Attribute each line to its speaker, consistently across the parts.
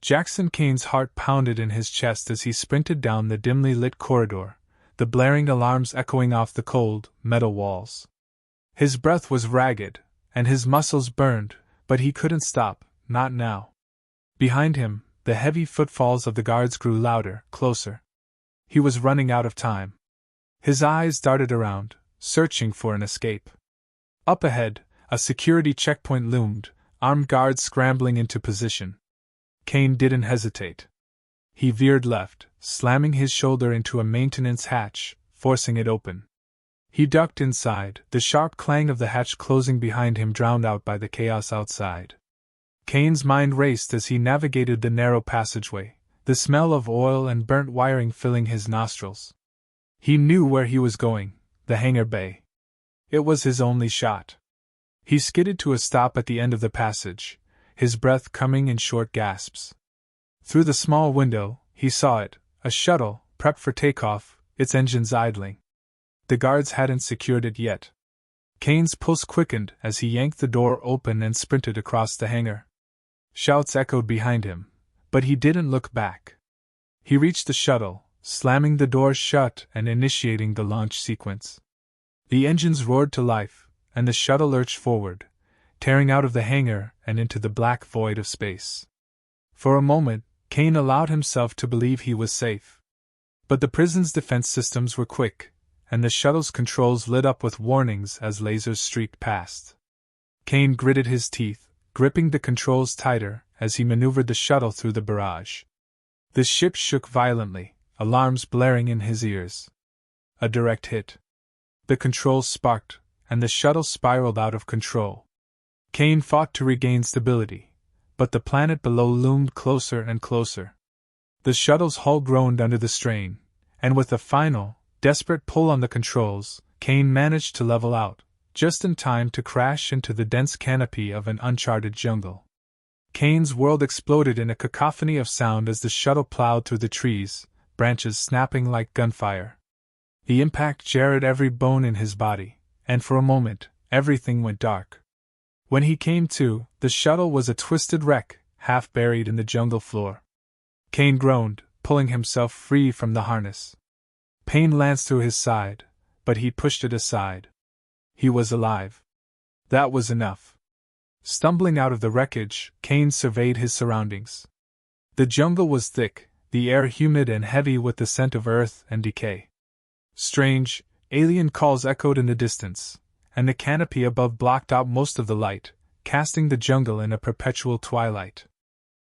Speaker 1: Jackson Kane's heart pounded in his chest as he sprinted down the dimly lit corridor, the blaring alarms echoing off the cold, metal walls. His breath was ragged, and his muscles burned, but he couldn't stop, not now. Behind him, the heavy footfalls of the guards grew louder, closer. He was running out of time. His eyes darted around, searching for an escape. Up ahead, a security checkpoint loomed, armed guards scrambling into position. Kane didn't hesitate. He veered left, slamming his shoulder into a maintenance hatch, forcing it open. He ducked inside, the sharp clang of the hatch closing behind him drowned out by the chaos outside. Kane's mind raced as he navigated the narrow passageway, the smell of oil and burnt wiring filling his nostrils. He knew where he was going, the hangar bay. It was his only shot. He skidded to a stop at the end of the passage, his breath coming in short gasps. Through the small window, he saw it, a shuttle, prepped for takeoff, its engines idling. The guards hadn't secured it yet. Kane's pulse quickened as he yanked the door open and sprinted across the hangar. Shouts echoed behind him, but he didn't look back. He reached the shuttle, slamming the door shut and initiating the launch sequence. The engines roared to life, and the shuttle lurched forward, tearing out of the hangar and into the black void of space. For a moment, Kane allowed himself to believe he was safe. But the prison's defense systems were quick, and the shuttle's controls lit up with warnings as lasers streaked past. Kane gritted his teeth, gripping the controls tighter as he maneuvered the shuttle through the barrage. The ship shook violently, alarms blaring in his ears. A direct hit. The controls sparked, and the shuttle spiraled out of control. Kane fought to regain stability, but the planet below loomed closer and closer. The shuttle's hull groaned under the strain, and with a final, desperate pull on the controls, Kane managed to level out, just in time to crash into the dense canopy of an uncharted jungle. Kane's world exploded in a cacophony of sound as the shuttle plowed through the trees, branches snapping like gunfire. The impact jarred every bone in his body, and for a moment, everything went dark. When he came to, the shuttle was a twisted wreck, half buried in the jungle floor. Kane groaned, pulling himself free from the harness. Pain lanced through his side, but he pushed it aside. He was alive. That was enough. Stumbling out of the wreckage, Kane surveyed his surroundings. The jungle was thick, the air humid and heavy with the scent of earth and decay. Strange, alien calls echoed in the distance, and the canopy above blocked out most of the light, casting the jungle in a perpetual twilight.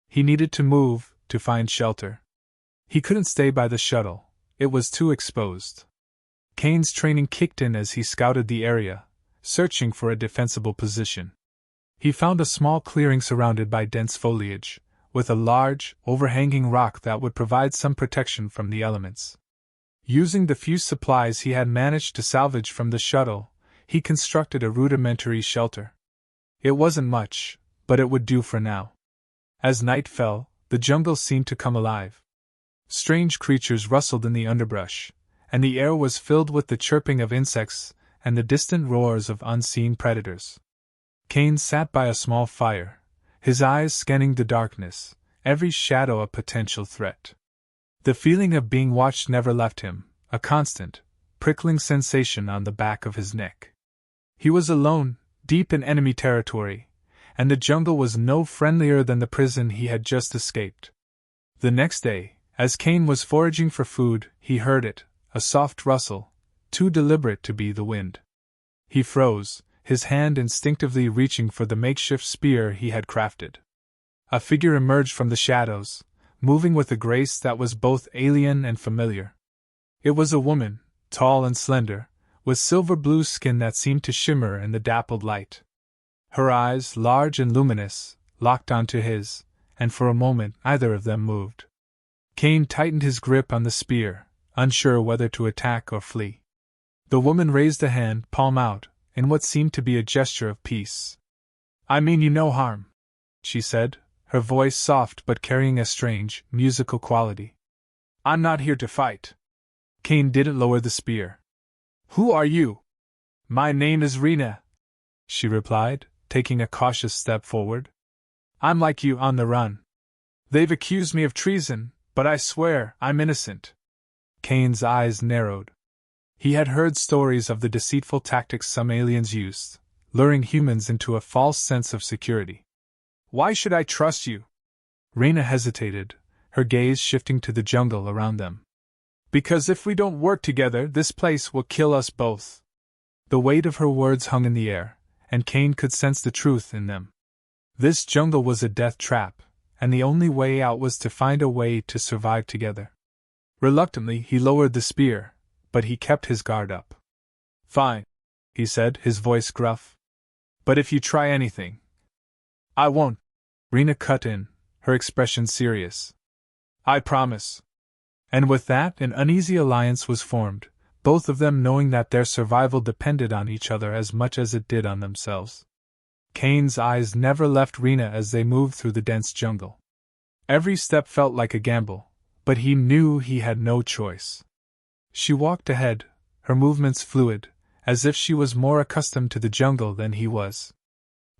Speaker 1: He needed to move, to find shelter. He couldn't stay by the shuttle, it was too exposed. Kane's training kicked in as he scouted the area, searching for a defensible position. He found a small clearing surrounded by dense foliage, with a large, overhanging rock that would provide some protection from the elements. Using the few supplies he had managed to salvage from the shuttle, he constructed a rudimentary shelter. It wasn't much, but it would do for now. As night fell, the jungle seemed to come alive. Strange creatures rustled in the underbrush, and the air was filled with the chirping of insects and the distant roars of unseen predators. Kane sat by a small fire, his eyes scanning the darkness, every shadow a potential threat. The feeling of being watched never left him, a constant, prickling sensation on the back of his neck. He was alone, deep in enemy territory, and the jungle was no friendlier than the prison he had just escaped. The next day, as Kane was foraging for food, he heard it, a soft rustle, too deliberate to be the wind. He froze, his hand instinctively reaching for the makeshift spear he had crafted. A figure emerged from the shadows, moving with a grace that was both alien and familiar. It was a woman, tall and slender, with silver-blue skin that seemed to shimmer in the dappled light. Her eyes, large and luminous, locked onto his, and for a moment neither of them moved. Kane tightened his grip on the spear, unsure whether to attack or flee. The woman raised a hand, palm out, in what seemed to be a gesture of peace. "I mean you no harm," she said, her voice soft but carrying a strange, musical quality. "I'm not here to fight." Kane didn't lower the spear. "Who are you?" "My name is Rena," she replied, taking a cautious step forward. "I'm like you, on the run." They've accused me of treason, but I swear I'm innocent. Kane's eyes narrowed. He had heard stories of the deceitful tactics some aliens used, luring humans into a false sense of security. Why should I trust you? Rena hesitated, her gaze shifting to the jungle around them. Because if we don't work together, this place will kill us both. The weight of her words hung in the air, and Kane could sense the truth in them. This jungle was a death trap, and the only way out was to find a way to survive together. Reluctantly, he lowered the spear, but he kept his guard up. Fine, he said, his voice gruff. But if you try anything, I won't. Rena cut in, her expression serious. I promise. And with that, an uneasy alliance was formed, both of them knowing that their survival depended on each other as much as it did on themselves. Kane's eyes never left Rena as they moved through the dense jungle. Every step felt like a gamble, but he knew he had no choice. She walked ahead, her movements fluid, as if she was more accustomed to the jungle than he was.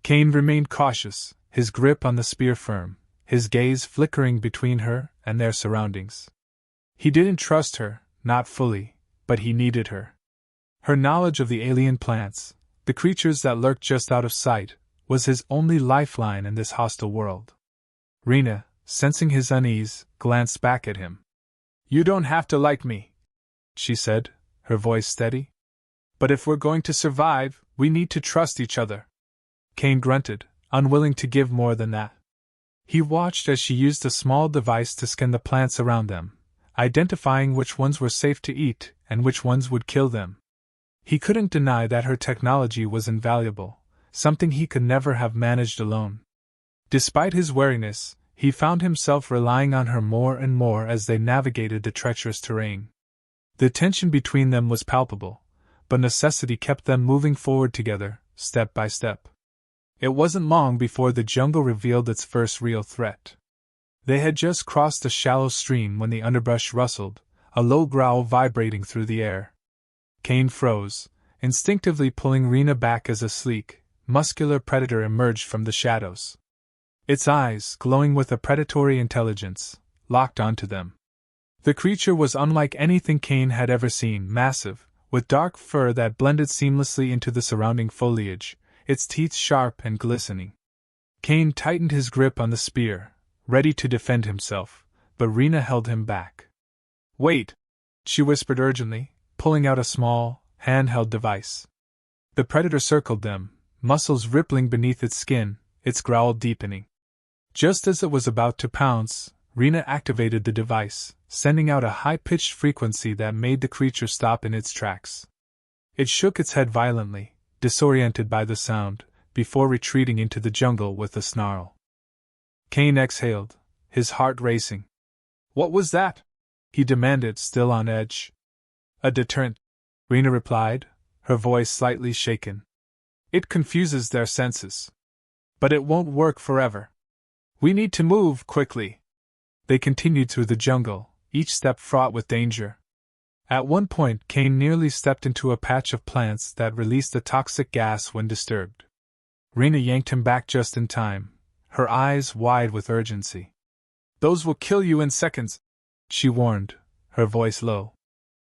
Speaker 1: Kane remained cautious, his grip on the spear firm, his gaze flickering between her and their surroundings. He didn't trust her, not fully, but he needed her. Her knowledge of the alien plants, the creatures that lurked just out of sight, was his only lifeline in this hostile world. Rena, sensing his unease, glanced back at him. You don't have to like me, she said, her voice steady. But if we're going to survive, we need to trust each other. Kane grunted, unwilling to give more than that. He watched as she used a small device to scan the plants around them, identifying which ones were safe to eat and which ones would kill them. He couldn't deny that her technology was invaluable, something he could never have managed alone. Despite his wariness, he found himself relying on her more and more as they navigated the treacherous terrain. The tension between them was palpable, but necessity kept them moving forward together, step by step. It wasn't long before the jungle revealed its first real threat. They had just crossed a shallow stream when the underbrush rustled, a low growl vibrating through the air. Kane froze, instinctively pulling Rena back as a sleek, muscular predator emerged from the shadows. Its eyes, glowing with a predatory intelligence, locked onto them. The creature was unlike anything Kane had ever seen, massive, with dark fur that blended seamlessly into the surrounding foliage, its teeth sharp and glistening. Kane tightened his grip on the spear, ready to defend himself, but Rena held him back. Wait, she whispered urgently, pulling out a small, handheld device. The predator circled them, muscles rippling beneath its skin, its growl deepening. Just as it was about to pounce, Rena activated the device, sending out a high-pitched frequency that made the creature stop in its tracks. It shook its head violently, disoriented by the sound, before retreating into the jungle with a snarl. Kane exhaled, his heart racing. What was that? He demanded, still on edge. A deterrent, Rena replied, her voice slightly shaken. It confuses their senses. But it won't work forever. We need to move quickly. They continued through the jungle, each step fraught with danger. At one point, Kane nearly stepped into a patch of plants that released a toxic gas when disturbed. Rena yanked him back just in time, her eyes wide with urgency. Those will kill you in seconds, she warned, her voice low.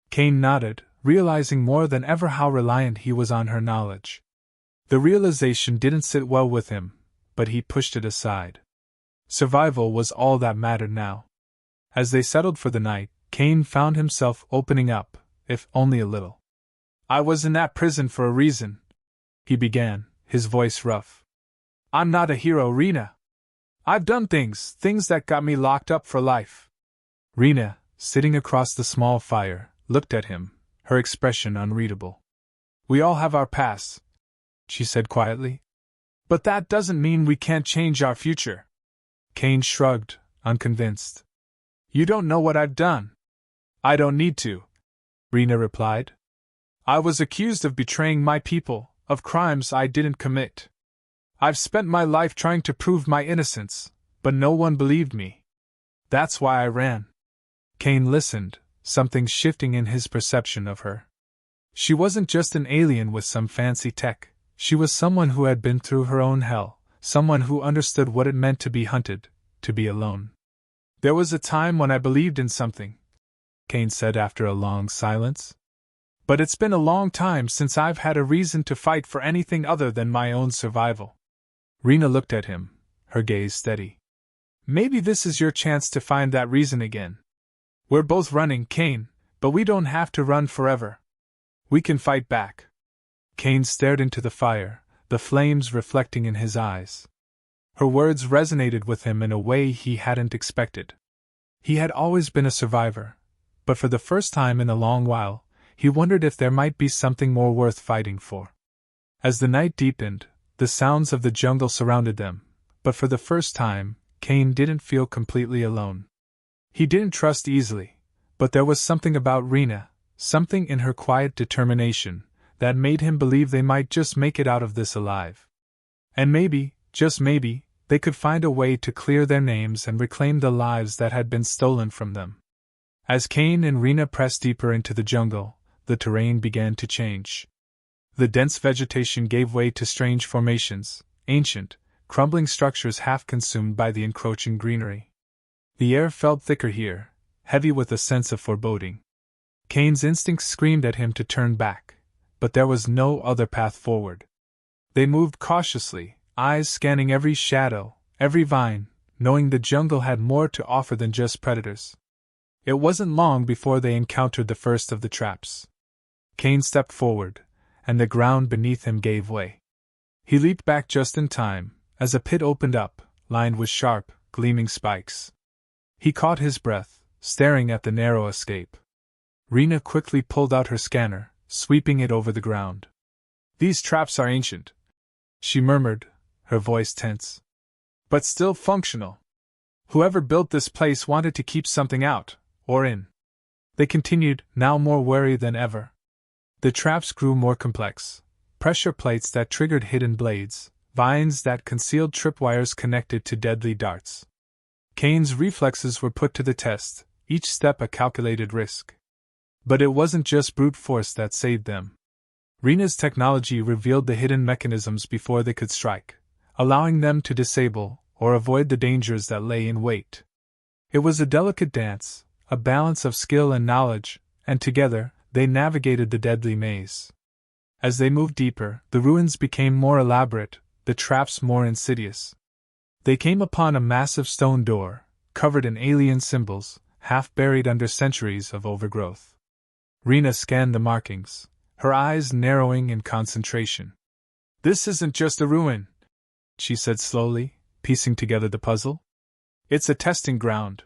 Speaker 1: Kane nodded, realizing more than ever how reliant he was on her knowledge. The realization didn't sit well with him, but he pushed it aside. Survival was all that mattered now. As they settled for the night, Kane found himself opening up, if only a little. I was in that prison for a reason, he began, his voice rough. I'm not a hero, Rena. I've done things that got me locked up for life. Rena, sitting across the small fire, looked at him, her expression unreadable. We all have our pasts, she said quietly. But that doesn't mean we can't change our future. Kane shrugged, unconvinced. You don't know what I've done. I don't need to, Rena replied. I was accused of betraying my people, of crimes I didn't commit. I've spent my life trying to prove my innocence, but no one believed me. That's why I ran. Kane listened, something shifting in his perception of her. She wasn't just an alien with some fancy tech, she was someone who had been through her own hell, someone who understood what it meant to be hunted, to be alone. There was a time when I believed in something, Kane said after a long silence. But it's been a long time since I've had a reason to fight for anything other than my own survival. Rena looked at him, her gaze steady. Maybe this is your chance to find that reason again. We're both running, Kane, but we don't have to run forever. We can fight back. Kane stared into the fire, the flames reflecting in his eyes. Her words resonated with him in a way he hadn't expected. He had always been a survivor, but for the first time in a long while, he wondered if there might be something more worth fighting for. As the night deepened, the sounds of the jungle surrounded them, but for the first time, Kane didn't feel completely alone. He didn't trust easily, but there was something about Rena, something in her quiet determination, that made him believe they might just make it out of this alive. And maybe, just maybe, they could find a way to clear their names and reclaim the lives that had been stolen from them. As Kane and Rena pressed deeper into the jungle, the terrain began to change. The dense vegetation gave way to strange formations, ancient, crumbling structures half consumed by the encroaching greenery. The air felt thicker here, heavy with a sense of foreboding. Kane's instincts screamed at him to turn back, but there was no other path forward. They moved cautiously, eyes scanning every shadow, every vine, knowing the jungle had more to offer than just predators. It wasn't long before they encountered the first of the traps. Kane stepped forward, and the ground beneath him gave way. He leaped back just in time, as a pit opened up, lined with sharp, gleaming spikes. He caught his breath, staring at the narrow escape. Rena quickly pulled out her scanner, sweeping it over the ground. "These traps are ancient," she murmured, her voice tense. "But still functional. Whoever built this place wanted to keep something out, or in." They continued, now more wary than ever. The traps grew more complex. Pressure plates that triggered hidden blades, vines that concealed tripwires connected to deadly darts. Kane's reflexes were put to the test, each step a calculated risk. But it wasn't just brute force that saved them. Rena's technology revealed the hidden mechanisms before they could strike, allowing them to disable or avoid the dangers that lay in wait. It was a delicate dance, a balance of skill and knowledge, and together, they navigated the deadly maze. As they moved deeper, the ruins became more elaborate, the traps more insidious. They came upon a massive stone door, covered in alien symbols, half buried under centuries of overgrowth. Rena scanned the markings, her eyes narrowing in concentration. "This isn't just a ruin," she said slowly, piecing together the puzzle. "It's a testing ground.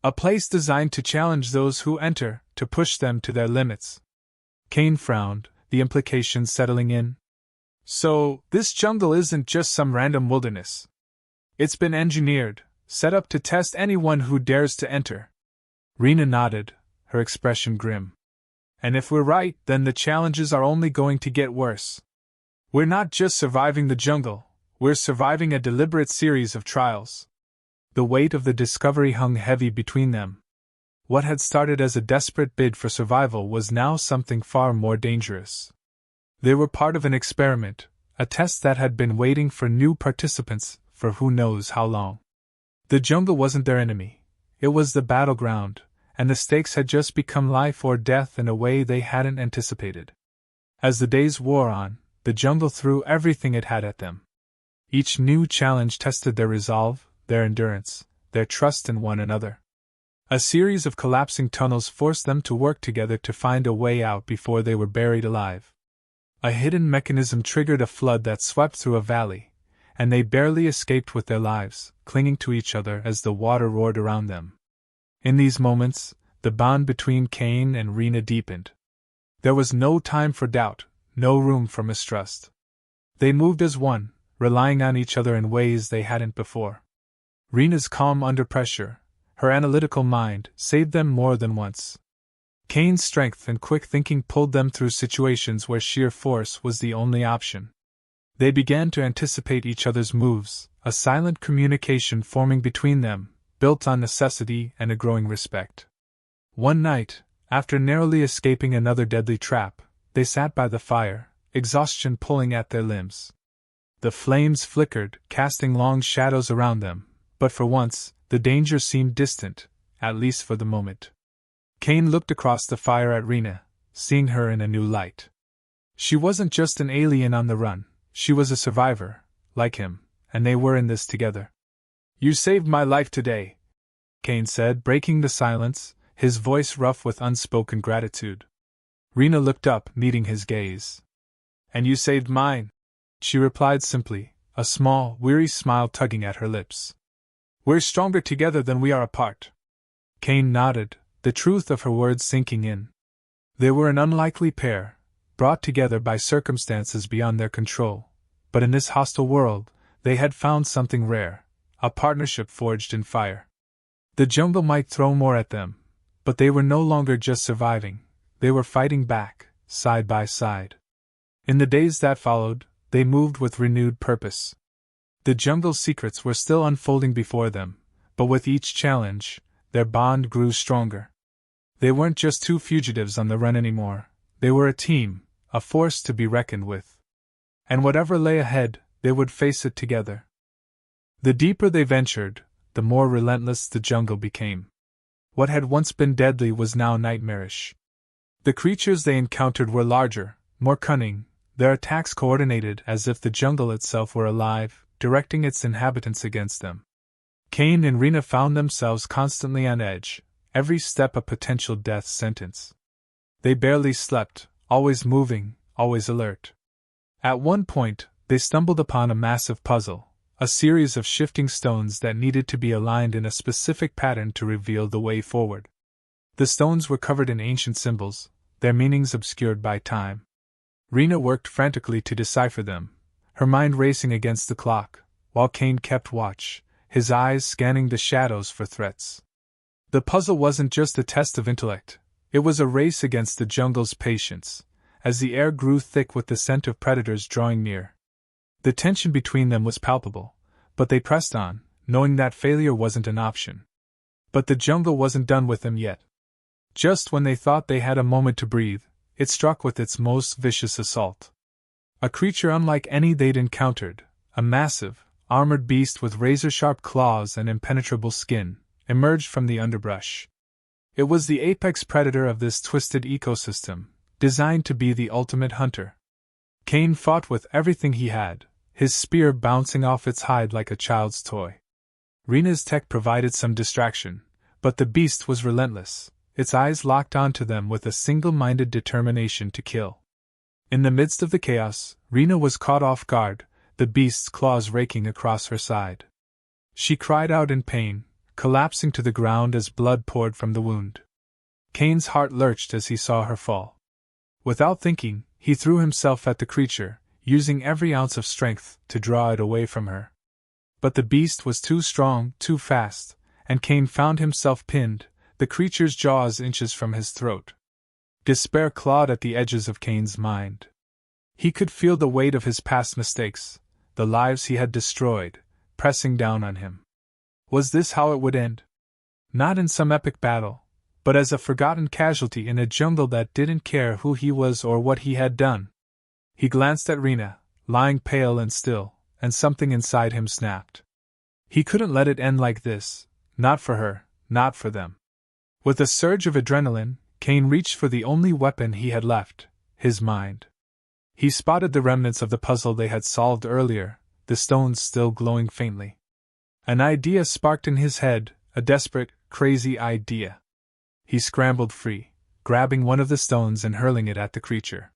Speaker 1: A place designed to challenge those who enter, to push them to their limits." Kane frowned, the implications settling in. "So, this jungle isn't just some random wilderness. It's been engineered, set up to test anyone who dares to enter." Rena nodded, her expression grim. "And if we're right, then the challenges are only going to get worse. We're not just surviving the jungle, we're surviving a deliberate series of trials." The weight of the discovery hung heavy between them. What had started as a desperate bid for survival was now something far more dangerous. They were part of an experiment, a test that had been waiting for new participants for who knows how long. The jungle wasn't their enemy, it was the battleground, and the stakes had just become life or death in a way they hadn't anticipated. As the days wore on, the jungle threw everything it had at them. Each new challenge tested their resolve, their endurance, their trust in one another. A series of collapsing tunnels forced them to work together to find a way out before they were buried alive. A hidden mechanism triggered a flood that swept through a valley, and they barely escaped with their lives, clinging to each other as the water roared around them. In these moments, the bond between Kane and Rena deepened. There was no time for doubt, no room for mistrust. They moved as one, relying on each other in ways they hadn't before. Rena's calm under pressure, her analytical mind, saved them more than once. Kane's strength and quick thinking pulled them through situations where sheer force was the only option. They began to anticipate each other's moves, a silent communication forming between them, built on necessity and a growing respect. One night, after narrowly escaping another deadly trap, they sat by the fire, exhaustion pulling at their limbs. The flames flickered, casting long shadows around them, but for once, the danger seemed distant, at least for the moment. Cain looked across the fire at Rena, seeing her in a new light. She wasn't just an alien on the run, she was a survivor, like him, and they were in this together. "You saved my life today," Cain said, breaking the silence, his voice rough with unspoken gratitude. Rena looked up, meeting his gaze. "And you saved mine," she replied simply, a small, weary smile tugging at her lips. "We're stronger together than we are apart." Cain nodded, the truth of her words sinking in. They were an unlikely pair, brought together by circumstances beyond their control, but in this hostile world, they had found something rare, a partnership forged in fire. The jungle might throw more at them, but they were no longer just surviving, they were fighting back, side by side. In the days that followed, they moved with renewed purpose. The jungle's secrets were still unfolding before them, but with each challenge, their bond grew stronger. They weren't just two fugitives on the run anymore, they were a team, a force to be reckoned with. And whatever lay ahead, they would face it together. The deeper they ventured, the more relentless the jungle became. What had once been deadly was now nightmarish. The creatures they encountered were larger, more cunning, their attacks coordinated as if the jungle itself were alive, directing its inhabitants against them. Cain and Rena found themselves constantly on edge, every step a potential death sentence. They barely slept, always moving, always alert. At one point, they stumbled upon a massive puzzle, a series of shifting stones that needed to be aligned in a specific pattern to reveal the way forward. The stones were covered in ancient symbols, their meanings obscured by time. Rena worked frantically to decipher them, her mind racing against the clock, while Cain kept watch, his eyes scanning the shadows for threats. The puzzle wasn't just a test of intellect, it was a race against the jungle's patience, as the air grew thick with the scent of predators drawing near. The tension between them was palpable, but they pressed on, knowing that failure wasn't an option. But the jungle wasn't done with them yet. Just when they thought they had a moment to breathe, it struck with its most vicious assault. A creature unlike any they'd encountered, a massive, armored beast with razor-sharp claws and impenetrable skin, emerged from the underbrush. It was the apex predator of this twisted ecosystem, designed to be the ultimate hunter. Cain fought with everything he had, his spear bouncing off its hide like a child's toy. Rena's tech provided some distraction, but the beast was relentless, its eyes locked onto them with a single-minded determination to kill. In the midst of the chaos, Rena was caught off guard, the beast's claws raking across her side. She cried out in pain, collapsing to the ground as blood poured from the wound. Cain's heart lurched as he saw her fall. Without thinking, he threw himself at the creature, using every ounce of strength to draw it away from her. But the beast was too strong, too fast, and Cain found himself pinned, the creature's jaws inches from his throat. Despair clawed at the edges of Cain's mind. He could feel the weight of his past mistakes, the lives he had destroyed, pressing down on him. Was this how it would end? Not in some epic battle, but as a forgotten casualty in a jungle that didn't care who he was or what he had done. He glanced at Rena, lying pale and still, and something inside him snapped. He couldn't let it end like this, not for her, not for them. With a surge of adrenaline, Cain reached for the only weapon he had left, his mind. He spotted the remnants of the puzzle they had solved earlier, the stones still glowing faintly. An idea sparked in his head, a desperate, crazy idea. He scrambled free, grabbing one of the stones and hurling it at the creature.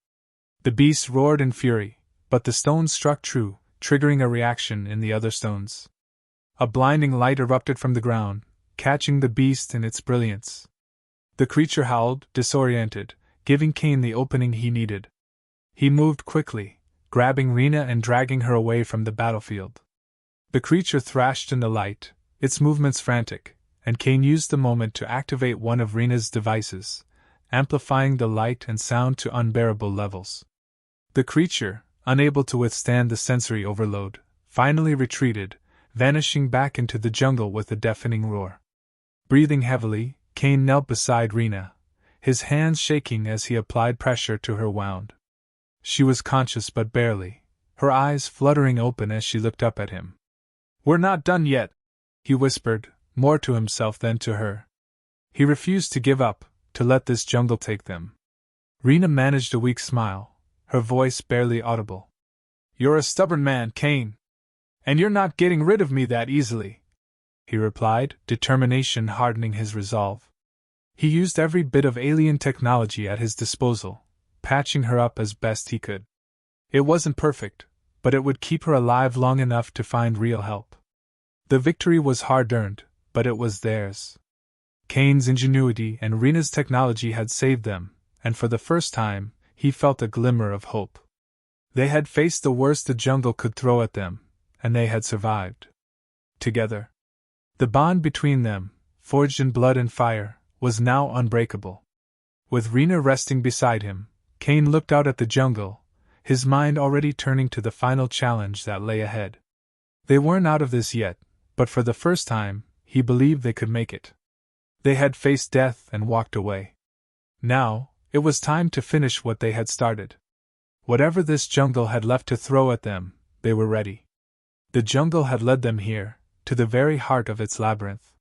Speaker 1: The beast roared in fury, but the stone struck true, triggering a reaction in the other stones. A blinding light erupted from the ground, catching the beast in its brilliance. The creature howled, disoriented, giving Cain the opening he needed. He moved quickly, grabbing Rena and dragging her away from the battlefield. The creature thrashed in the light, its movements frantic, and Cain used the moment to activate one of Rena's devices, amplifying the light and sound to unbearable levels. The creature, unable to withstand the sensory overload, finally retreated, vanishing back into the jungle with a deafening roar. Breathing heavily, Cain knelt beside Rena, his hands shaking as he applied pressure to her wound. She was conscious but barely, her eyes fluttering open as she looked up at him. "We're not done yet," he whispered, more to himself than to her. He refused to give up, to let this jungle take them. Rena managed a weak smile, her voice barely audible. "You're a stubborn man, Cain. And you're not getting rid of me that easily," he replied, determination hardening his resolve. He used every bit of alien technology at his disposal, patching her up as best he could. It wasn't perfect, but it would keep her alive long enough to find real help. The victory was hard-earned, but it was theirs. Cain's ingenuity and Rena's technology had saved them, and for the first time, he felt a glimmer of hope. They had faced the worst the jungle could throw at them, and they had survived. Together. The bond between them, forged in blood and fire, was now unbreakable. With Rena resting beside him, Cain looked out at the jungle, his mind already turning to the final challenge that lay ahead. They weren't out of this yet, but for the first time, he believed they could make it. They had faced death and walked away. Now, it was time to finish what they had started. Whatever this jungle had left to throw at them, they were ready. The jungle had led them here, to the very heart of its labyrinth.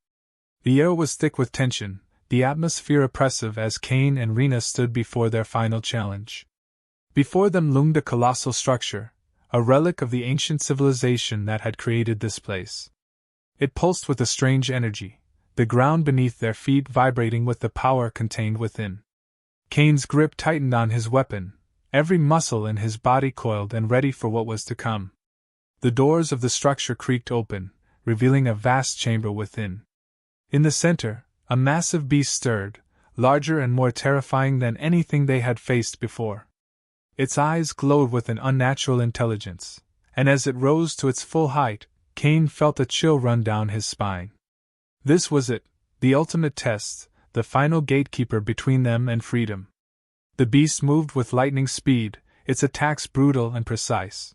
Speaker 1: The air was thick with tension, the atmosphere oppressive as Cain and Rena stood before their final challenge. Before them loomed a colossal structure, a relic of the ancient civilization that had created this place. It pulsed with a strange energy, the ground beneath their feet vibrating with the power contained within. Cain's grip tightened on his weapon, every muscle in his body coiled and ready for what was to come. The doors of the structure creaked open, revealing a vast chamber within. In the center, a massive beast stirred, larger and more terrifying than anything they had faced before. Its eyes glowed with an unnatural intelligence, and as it rose to its full height, Cain felt a chill run down his spine. This was it, the ultimate test, the final gatekeeper between them and freedom. The beast moved with lightning speed, its attacks brutal and precise.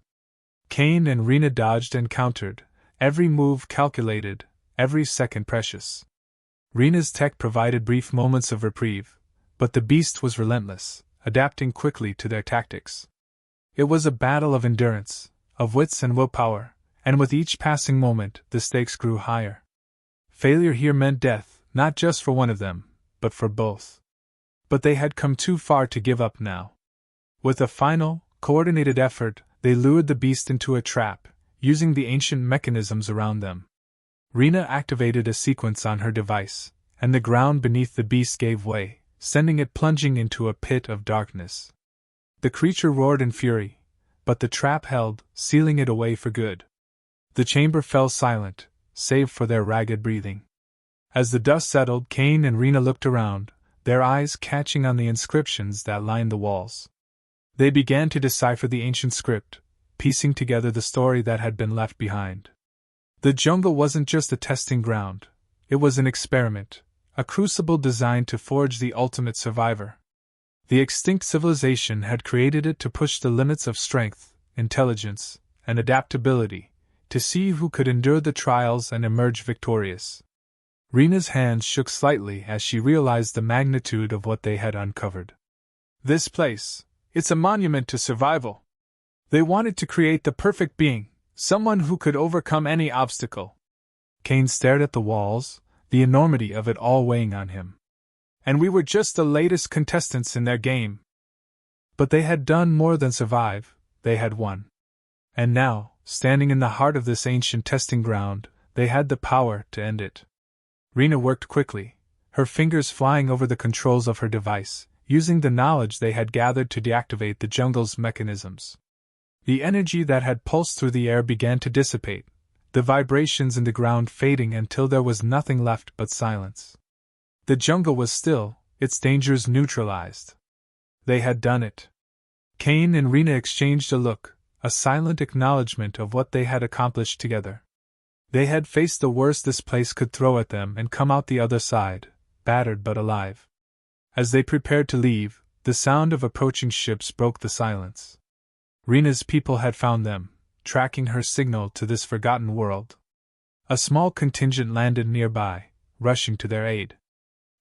Speaker 1: Cain and Rena dodged and countered, every move calculated, every second precious. Rena's tech provided brief moments of reprieve, but the beast was relentless, adapting quickly to their tactics. It was a battle of endurance, of wits and willpower, and with each passing moment, the stakes grew higher. Failure here meant death, not just for one of them, but for both. But they had come too far to give up now. With a final, coordinated effort, they lured the beast into a trap, using the ancient mechanisms around them. Rena activated a sequence on her device, and the ground beneath the beast gave way, sending it plunging into a pit of darkness. The creature roared in fury, but the trap held, sealing it away for good. The chamber fell silent, save for their ragged breathing. As the dust settled, Cain and Rena looked around, their eyes catching on the inscriptions that lined the walls. They began to decipher the ancient script, piecing together the story that had been left behind. The jungle wasn't just a testing ground, it was an experiment, a crucible designed to forge the ultimate survivor. The extinct civilization had created it to push the limits of strength, intelligence, and adaptability, to see who could endure the trials and emerge victorious. Rena's hands shook slightly as she realized the magnitude of what they had uncovered. This place, it's a monument to survival. They wanted to create the perfect being, someone who could overcome any obstacle. Cain stared at the walls, the enormity of it all weighing on him. And we were just the latest contestants in their game. But they had done more than survive, they had won. And now, standing in the heart of this ancient testing ground, they had the power to end it. Rena worked quickly, her fingers flying over the controls of her device, using the knowledge they had gathered to deactivate the jungle's mechanisms. The energy that had pulsed through the air began to dissipate, the vibrations in the ground fading until there was nothing left but silence. The jungle was still, its dangers neutralized. They had done it. Cain and Rena exchanged a look, a silent acknowledgement of what they had accomplished together. They had faced the worst this place could throw at them and come out the other side, battered but alive. As they prepared to leave, the sound of approaching ships broke the silence. Rena's people had found them, tracking her signal to this forgotten world. A small contingent landed nearby, rushing to their aid.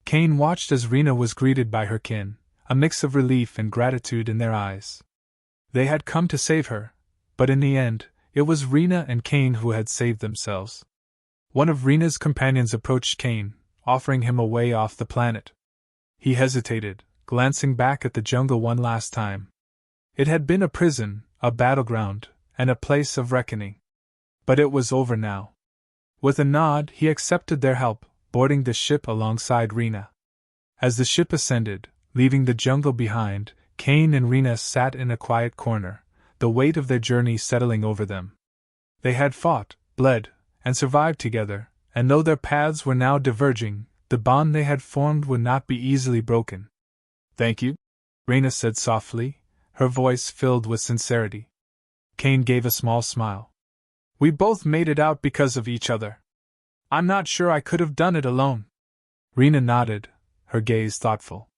Speaker 1: Cain watched as Rena was greeted by her kin, a mix of relief and gratitude in their eyes. They had come to save her, but in the end, it was Rena and Cain who had saved themselves. One of Rena's companions approached Cain, offering him a way off the planet. He hesitated, glancing back at the jungle one last time. It had been a prison, a battleground, and a place of reckoning. But it was over now. With a nod, he accepted their help, boarding the ship alongside Rena. As the ship ascended, leaving the jungle behind, Cain and Rena sat in a quiet corner, the weight of their journey settling over them. They had fought, bled, and survived together, and though their paths were now diverging, the bond they had formed would not be easily broken. "Thank you," Rena said softly, her voice filled with sincerity. Cain gave a small smile. "We both made it out because of each other. I'm not sure I could have done it alone." Rena nodded, her gaze thoughtful.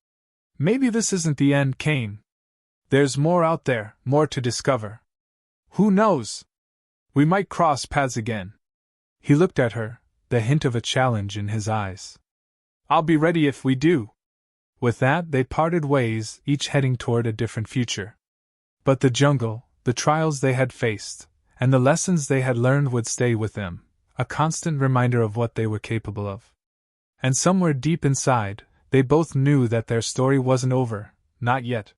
Speaker 1: "Maybe this isn't the end, Cain. There's more out there, more to discover. Who knows? We might cross paths again." He looked at her, the hint of a challenge in his eyes. "I'll be ready if we do." With that, they parted ways, each heading toward a different future. But the jungle, the trials they had faced, and the lessons they had learned would stay with them, a constant reminder of what they were capable of. And somewhere deep inside, they both knew that their story wasn't over, not yet.